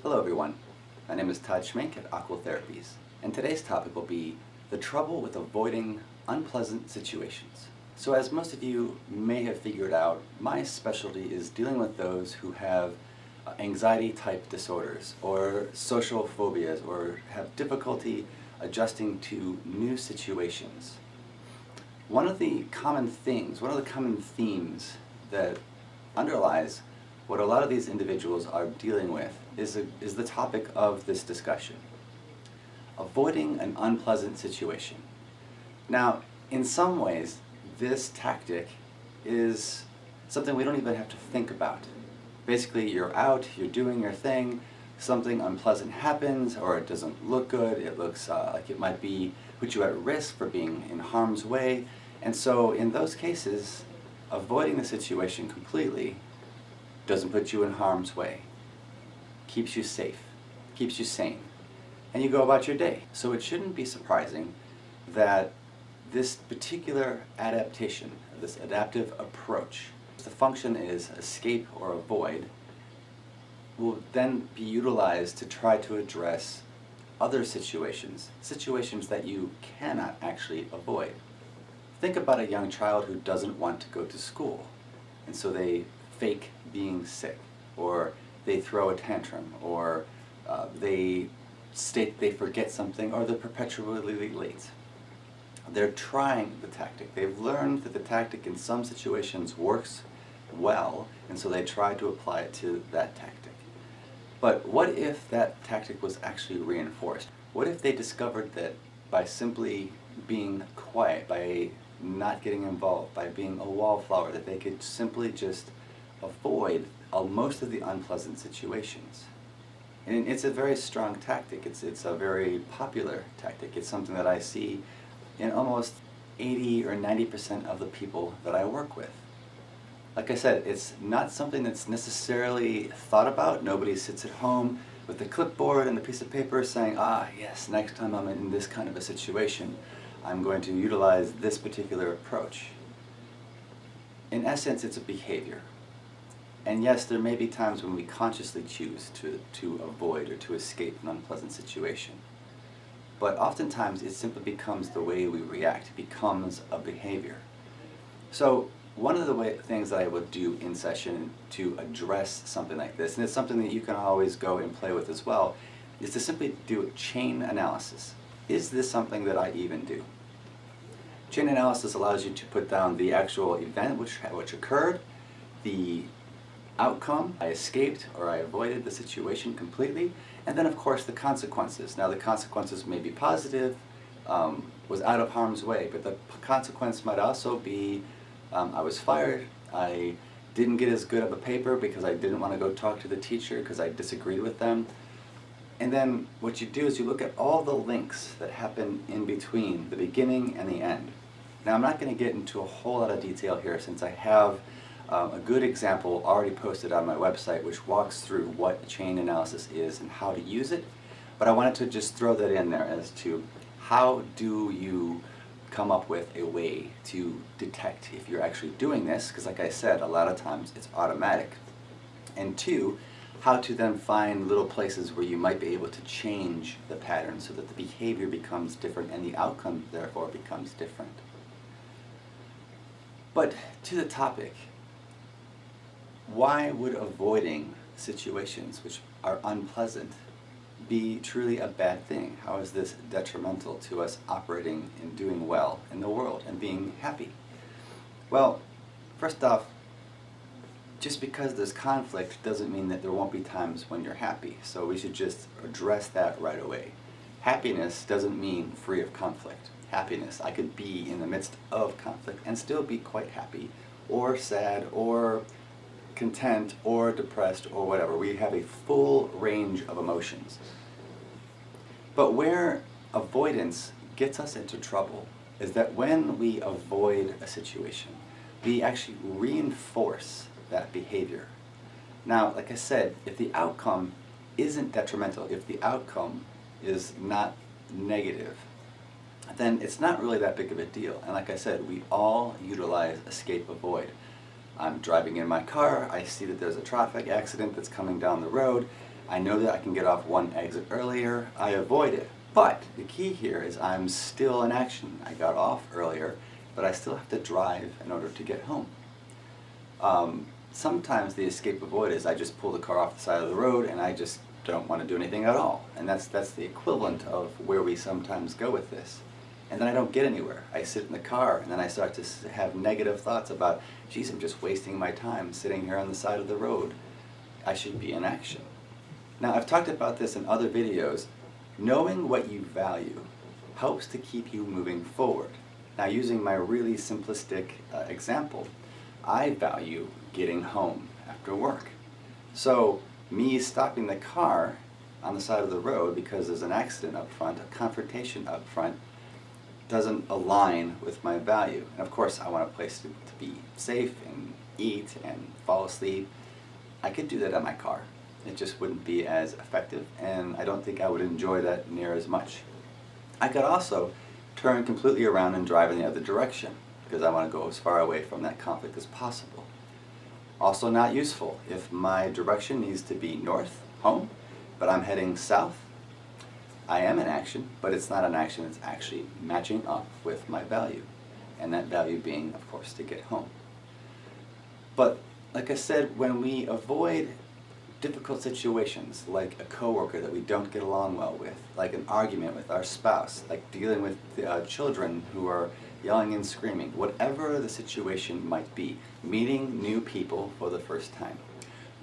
Hello everyone, my name is Todd Schmenk at Aqua Therapies, and today's topic will be the trouble with avoiding unpleasant situations. So as most of you may have figured out, my specialty is dealing with those who have anxiety type disorders or social phobias or have difficulty adjusting to new situations. One of the common themes that underlies what a lot of these individuals are dealing with is the topic of this discussion: avoiding an unpleasant situation. Now, in some ways, this tactic is something we don't even have to think about. Basically, you're out, you're doing your thing, something unpleasant happens, or it doesn't look good, it looks like it might put you at risk for being in harm's way, and so in those cases, avoiding the situation completely doesn't put you in harm's way, keeps you safe, keeps you sane, and you go about your day. So it shouldn't be surprising that this particular adaptation, this adaptive approach, the function is escape or avoid, will then be utilized to try to address other situations that you cannot actually avoid. Think about a young child who doesn't want to go to school, and so they fake being sick, or they throw a tantrum, or they state they forget something, or they're perpetually late. They're trying the tactic. They've learned that the tactic in some situations works well, and so they try to apply it to that tactic. But what if that tactic was actually reinforced? What if they discovered that by simply being quiet, by not getting involved, by being a wallflower, that they could simply just avoid most of the unpleasant situations? And it's a very strong tactic. It's a very popular tactic. It's something that I see in almost 80 or 90% of the people that I work with. Like I said, it's not something that's necessarily thought about. Nobody sits at home with a clipboard and a piece of paper saying, yes, next time I'm in this kind of a situation, I'm going to utilize this particular approach. In essence, it's a behavior. And yes, there may be times when we consciously choose to avoid or to escape an unpleasant situation. But oftentimes it simply becomes the way we react. It becomes a behavior. So one of the things that I would do in session to address something like this, and it's something that you can always go and play with as well, is to simply do a chain analysis. Is this something that I even do? Chain analysis allows you to put down the actual event which occurred, the outcome, I escaped or I avoided the situation completely, and then of course the consequences. Now the consequences may be positive, was out of harm's way, but the consequence might also be I was fired, I didn't get as good of a paper because I didn't want to go talk to the teacher because I disagreed with them. And then what you do is you look at all the links that happen in between the beginning and the end. Now I'm not going to get into a whole lot of detail here since I have a good example already posted on my website which walks through what chain analysis is and how to use it, but I wanted to just throw that in there as to how do you come up with a way to detect if you're actually doing this, because like I said, a lot of times it's automatic, and two, how to then find little places where you might be able to change the pattern so that the behavior becomes different and the outcome therefore becomes different. But to the topic, why would avoiding situations which are unpleasant be truly a bad thing? How is this detrimental to us operating and doing well in the world and being happy? Well, first off, just because there's conflict doesn't mean that there won't be times when you're happy, so we should just address that right away. Happiness doesn't mean free of conflict. Happiness, I could be in the midst of conflict and still be quite happy, or sad, or content, or depressed, or whatever. We have a full range of emotions. But where avoidance gets us into trouble is that when we avoid a situation, we actually reinforce that behavior. Now, like I said, if the outcome isn't detrimental, if the outcome is not negative, then it's not really that big of a deal. And like I said, we all utilize escape avoid. I'm driving in my car, I see that there's a traffic accident that's coming down the road, I know that I can get off one exit earlier, I avoid it. But the key here is I'm still in action. I got off earlier, but I still have to drive in order to get home. Sometimes the escape avoid is I just pull the car off the side of the road and I just don't want to do anything at all. And that's the equivalent of where we sometimes go with this. And then I don't get anywhere. I sit in the car and then I start to have negative thoughts about, geez, I'm just wasting my time sitting here on the side of the road. I should be in action. Now, I've talked about this in other videos. Knowing what you value helps to keep you moving forward. Now, using my really simplistic example, I value getting home after work. So, me stopping the car on the side of the road because there's an accident up front, a confrontation up front, doesn't align with my value. And of course, I want a place to be safe and eat and fall asleep. I could do that in my car. It just wouldn't be as effective, and I don't think I would enjoy that near as much. I could also turn completely around and drive in the other direction, because I want to go as far away from that conflict as possible. Also not useful if my direction needs to be north, home, but I'm heading south. I am in action, but it's not an action that's actually matching up with my value, and that value being, of course, to get home. But like I said, when we avoid difficult situations, like a coworker that we don't get along well with, like an argument with our spouse, like dealing with children who are yelling and screaming, whatever the situation might be, meeting new people for the first time,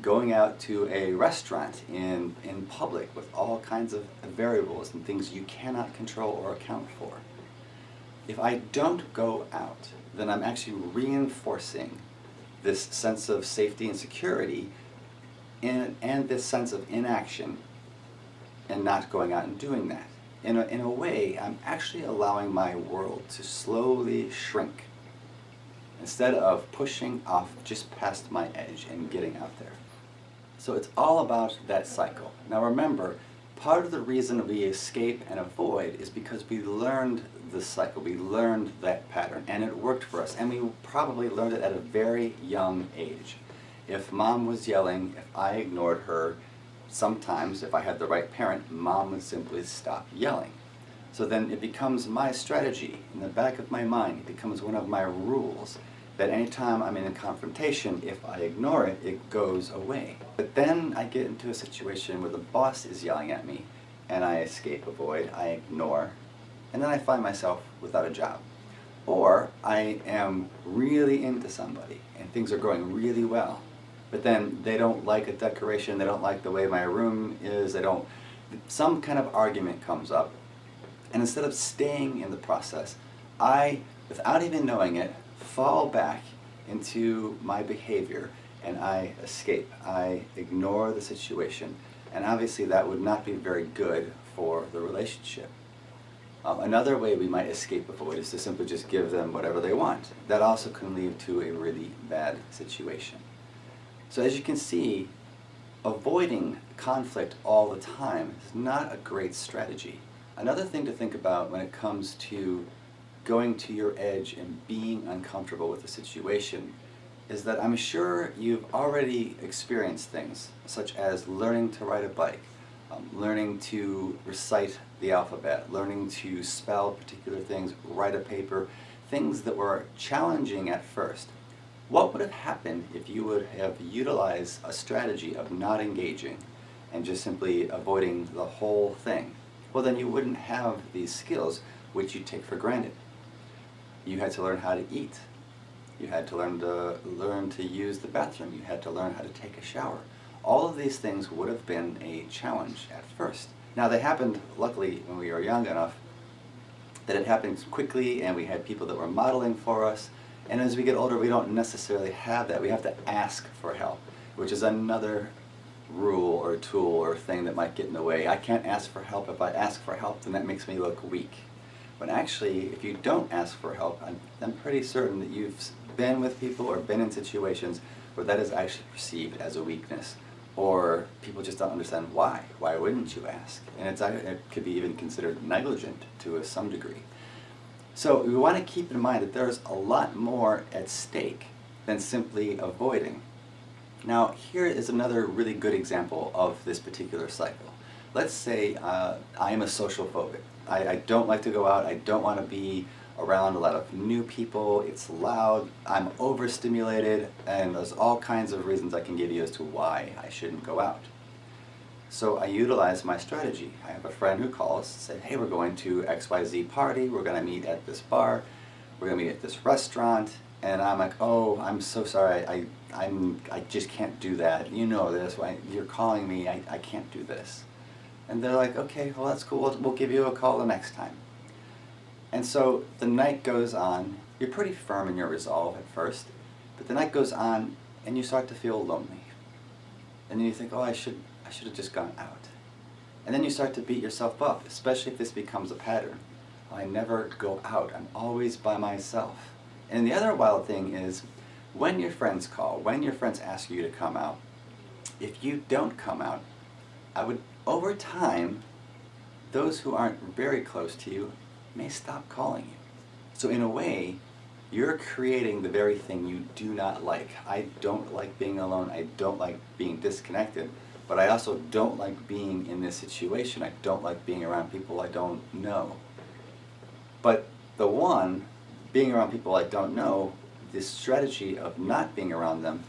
going out to a restaurant in public with all kinds of variables and things you cannot control or account for. If I don't go out, then I'm actually reinforcing this sense of safety and security and this sense of inaction and not going out and doing that. In a way, I'm actually allowing my world to slowly shrink instead of pushing off just past my edge and getting out there. So it's all about that cycle. Now remember, part of the reason we escape and avoid is because we learned the cycle, we learned that pattern, and it worked for us, and we probably learned it at a very young age. If mom was yelling, if I ignored her, sometimes if I had the right parent, mom would simply stop yelling. So then it becomes my strategy in the back of my mind, it becomes one of my rules, that anytime I'm in a confrontation, if I ignore it, it goes away. But then I get into a situation where the boss is yelling at me, and I escape, avoid, I ignore, and then I find myself without a job. Or I am really into somebody, and things are going really well, but then they don't like a decoration, they don't like the way my room is, some kind of argument comes up, and instead of staying in the process, I, without even knowing it, fall back into my behavior and I escape. I ignore the situation, and obviously that would not be very good for the relationship. Another way we might escape avoid is to simply just give them whatever they want. That also can lead to a really bad situation. So as you can see, avoiding conflict all the time is not a great strategy. Another thing to think about when it comes to going to your edge and being uncomfortable with the situation is that I'm sure you've already experienced things such as learning to ride a bike, learning to recite the alphabet, learning to spell particular things, write a paper, things that were challenging at first. What would have happened if you would have utilized a strategy of not engaging and just simply avoiding the whole thing? Well, then you wouldn't have these skills which you take for granted. You had to learn how to eat. You had to learn to use the bathroom. You had to learn how to take a shower. All of these things would have been a challenge at first. Now they happened, luckily, when we were young enough that it happened quickly and we had people that were modeling for us. And as we get older, we don't necessarily have that. We have to ask for help, which is another rule or tool or thing that might get in the way. I can't ask for help. If I ask for help, then that makes me look weak. But actually, if you don't ask for help, I'm pretty certain that you've been with people or been in situations where that is actually perceived as a weakness, or people just don't understand why. Why wouldn't you ask? And it could be even considered negligent to some degree. So we want to keep in mind that there's a lot more at stake than simply avoiding. Now, here is another really good example of this particular cycle. Let's say I am a social phobic. I don't like to go out, I don't want to be around a lot of new people, it's loud, I'm overstimulated, and there's all kinds of reasons I can give you as to why I shouldn't go out. So I utilize my strategy. I have a friend who calls and said, hey, we're going to XYZ party, we're going to meet at this bar, we're going to meet at this restaurant, and I'm like, oh, I'm so sorry, I just can't do that. You know this, you're calling me, I can't do this. And they're like, okay, well that's cool, we'll give you a call the next time. And so the night goes on, you're pretty firm in your resolve at first, but the night goes on and you start to feel lonely. And then you think, oh, I should have just gone out. And then you start to beat yourself up, especially if this becomes a pattern. I never go out, I'm always by myself. And the other wild thing is, when your friends call, when your friends ask you to come out, if you don't come out, over time, those who aren't very close to you may stop calling you. So in a way, you're creating the very thing you do not like. I don't like being alone, I don't like being disconnected, but I also don't like being in this situation. I don't like being around people I don't know. But the one, being around people I don't know, this strategy of not being around them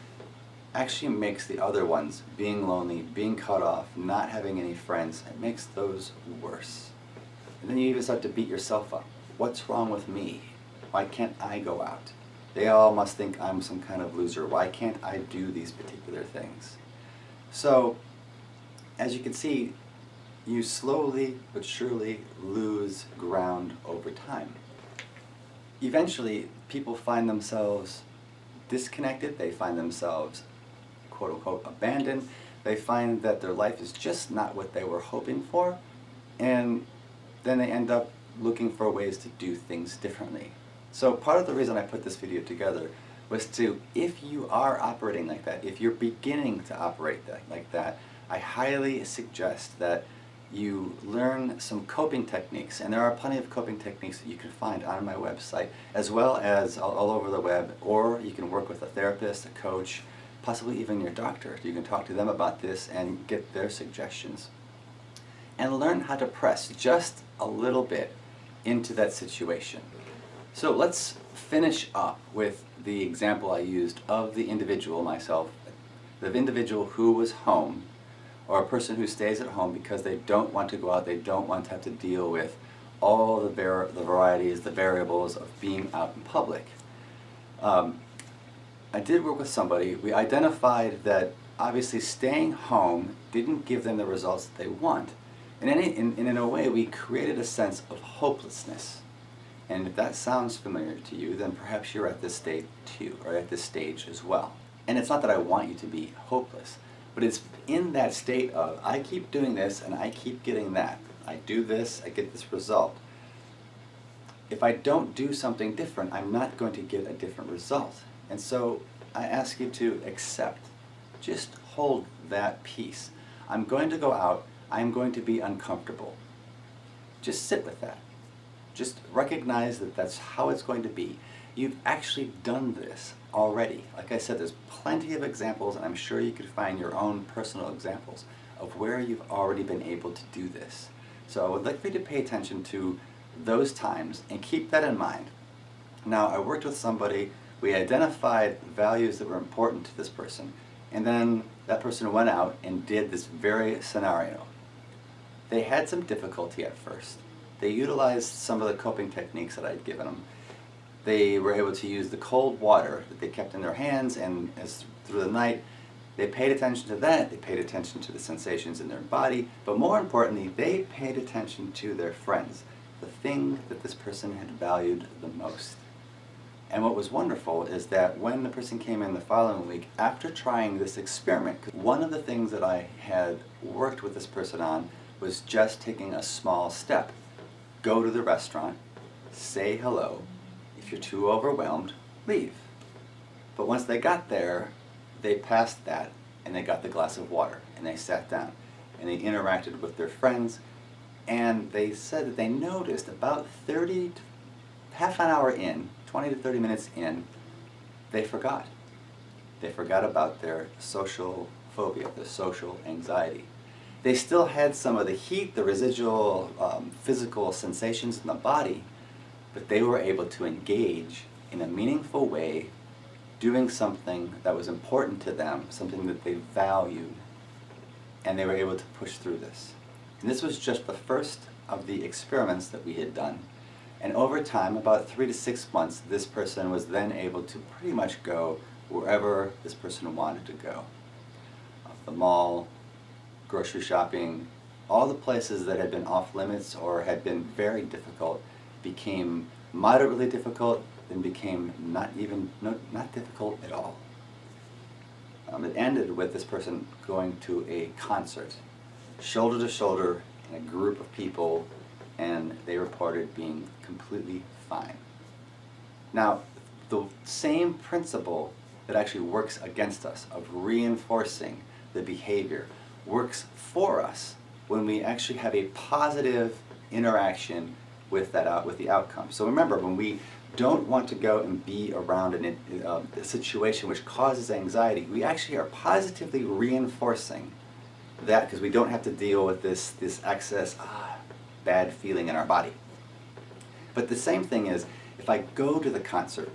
actually makes the other ones, being lonely, being cut off, not having any friends, it makes those worse. And then you even start to beat yourself up. What's wrong with me? Why can't I go out? They all must think I'm some kind of loser. Why can't I do these particular things? So, as you can see, you slowly but surely lose ground over time. Eventually, people find themselves disconnected, they find themselves quote-unquote abandoned, they find that their life is just not what they were hoping for, and then they end up looking for ways to do things differently. So part of the reason I put this video together was to, if you are operating like that, if you're beginning to operate like that, I highly suggest that you learn some coping techniques, and there are plenty of coping techniques that you can find on my website, as well as all over the web, or you can work with a therapist, a coach, possibly even your doctor. You can talk to them about this and get their suggestions. And learn how to press just a little bit into that situation. So let's finish up with the example I used of the individual, myself, the individual who was home, or a person who stays at home because they don't want to go out, they don't want to have to deal with all the varieties, the variables of being out in public. I did work with somebody. We identified that obviously staying home didn't give them the results that they want. And in a way, we created a sense of hopelessness. And if that sounds familiar to you, then perhaps you're at this state too, or at this stage as well. And it's not that I want you to be hopeless, but it's in that state of, I keep doing this and I keep getting that. I do this, I get this result. If I don't do something different, I'm not going to get a different result. And so I ask you to accept, just hold that peace. I'm going to go out, I'm going to be uncomfortable. Just sit with that. Just recognize that that's how it's going to be. You've actually done this already. Like I said, there's plenty of examples, and I'm sure you could find your own personal examples of where you've already been able to do this. So I would like for you to pay attention to those times and keep that in mind. Now, I worked with somebody, we identified values that were important to this person, and then that person went out and did this very scenario. They had some difficulty at first. They utilized some of the coping techniques that I'd given them. They were able to use the cold water that they kept in their hands, and as through the night, they paid attention to that, they paid attention to the sensations in their body, but more importantly, they paid attention to their friends, the thing that this person had valued the most. And what was wonderful is that when the person came in the following week, after trying this experiment, one of the things that I had worked with this person on was just taking a small step. Go to the restaurant, say hello. If you're too overwhelmed, leave. But once they got there, they passed that and they got the glass of water and they sat down and they interacted with their friends, and they said that they noticed about half an hour in, 20 to 30 minutes in, they forgot. They forgot about their social phobia, their social anxiety. They still had some of the heat, the residual physical sensations in the body, but they were able to engage in a meaningful way, doing something that was important to them, something that they valued, and they were able to push through this. And this was just the first of the experiments that we had done. And over time, about 3 to 6 months, this person was then able to pretty much go wherever this person wanted to go. The mall, grocery shopping, all the places that had been off limits or had been very difficult became moderately difficult, then became not difficult at all. It ended with this person going to a concert, shoulder to shoulder in a group of people, and they reported being completely fine. Now, the same principle that actually works against us, of reinforcing the behavior, works for us when we actually have a positive interaction with the outcome. So remember, when we don't want to go and be around a situation which causes anxiety, we actually are positively reinforcing that, because we don't have to deal with this excess bad feeling in our body. But the same thing is, if I go to the concert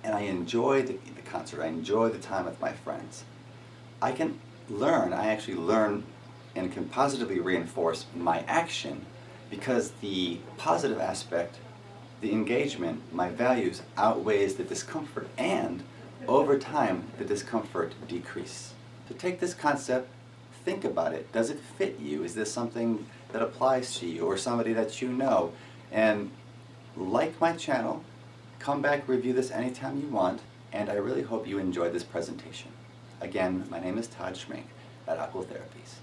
and I enjoy the concert, I enjoy the time with my friends, I actually learn and can positively reinforce my action, because the positive aspect, the engagement, my values outweighs the discomfort, and over time the discomfort decreases. So take this concept, think about it. Does it fit you? Is this something that applies to you or somebody that you know? And like my channel, come back, review this anytime you want, and I really hope you enjoyed this presentation. Again, my name is Todd Schmenk at Aqua Therapies.